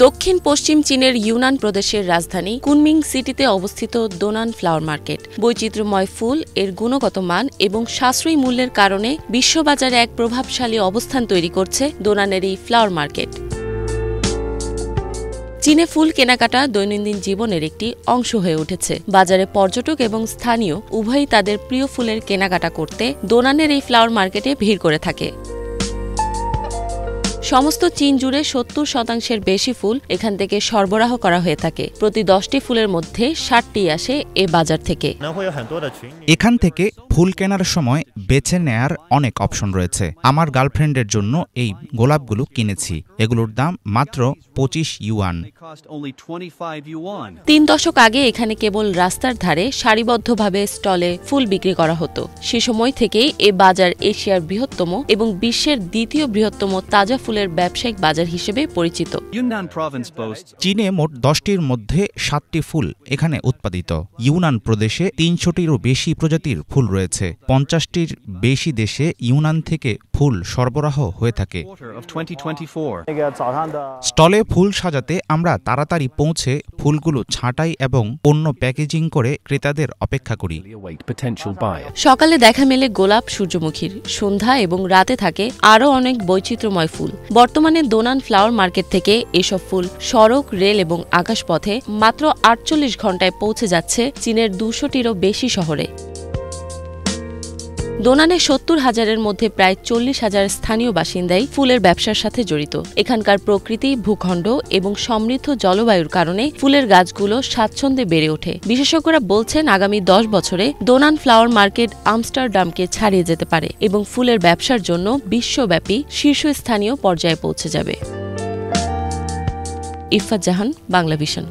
দক্ষিণ পশ্চিম চীনের ইউনান প্রদেশের রাজধানী কুনমিং সিটিতে অবস্থিত দোনান ফ্লাওয়ার মার্কেট বৈচিত্র্যময় ফুল, এর গুণগত মান এবং সাশ্রয়ী মূল্যের কারণে বিশ্ববাজারে এক প্রভাবশালী অবস্থান তৈরি করছে দোনানের এই ফ্লাওয়ার মার্কেট। চীনে ফুল কেনাকাটা দৈনন্দিন জীবনের একটি অংশ হয়ে উঠেছে। বাজারে পর্যটক এবং স্থানীয় উভয়ই তাদের প্রিয় ফুলের কেনাকাটা করতে দোনানের এই ফ্লাওয়ার মার্কেটে ভিড় করে থাকে। সমস্ত চীন জুড়ে ৭০% বেশি ফুল এখান থেকে সরবরাহ করা হয়ে থাকে। প্রতি 10টি ফুলের মধ্যে 60টি আসে এ বাজার থেকে। এখান থেকে ফুল কেনার সময় বেছে নেয়ার অনেক অপশন রয়েছে। আমার গার্লফ্রেন্ডের জন্য এই গোলাপগুলো কিনেছি। এগুলোর দাম মাত্র 25 ইউয়ান। ৩ দশক আগে এখানে কেবল রাস্তার ধারে সারিবদ্ধভাবে স্টলে ফুল বিক্রি করা হতো। সে সময় থেকেই এ বাজার এশিয়ার বৃহত্তম এবং বিশ্বের দ্বিতীয় বৃহত্তম তাজা ফুলের ব্যবসায়িক বাজার হিসেবে পরিচিত। চীনে মোট 10টির মধ্যে 7টি ফুল এখানে উৎপাদিত। ইউনান প্রদেশে 300টিরও বেশি প্রজাতির ফুল রয়েছে। 50টির বেশি দেশে ইউনান থেকে ফুল সরবরাহ হয়ে থাকে। স্টলে ফুল সাজাতে আমরা তাড়াতাড়ি পৌঁছে ফুলগুলো ছাঁটাই এবং পণ্য প্যাকেজিং করে ক্রেতাদের অপেক্ষা করি। সকালে দেখা মেলে গোলাপ, সূর্যমুখীর। সন্ধ্যা এবং রাতে থাকে আরও অনেক বৈচিত্র্যময় ফুল। বর্তমানে দোনান ফ্লাওয়ার মার্কেট থেকে এসব ফুল সড়ক, রেল এবং আকাশপথে মাত্র 48 ঘণ্টায় পৌঁছে যাচ্ছে চীনের 200টিরও বেশি শহরে। দোনানে 70,000-এর মধ্যে প্রায় 40,000 স্থানীয় বাসিন্দাই ফুলের ব্যবসার সাথে জড়িত। এখানকার প্রকৃতি, ভূখণ্ড এবং সমৃদ্ধ জলবায়ুর কারণে ফুলের গাছগুলো স্বাচ্ছন্দ্যে বেড়ে ওঠে। বিশেষজ্ঞরা বলছেন, আগামী 10 বছরে দোনান ফ্লাওয়ার মার্কেট আমস্টারডামকে ছাড়িয়ে যেতে পারে এবং ফুলের ব্যবসার জন্য বিশ্বব্যাপী শীর্ষস্থানীয় পর্যায়ে পৌঁছে যাবে। ইফফাত জাহান, বাংলা ভিশন।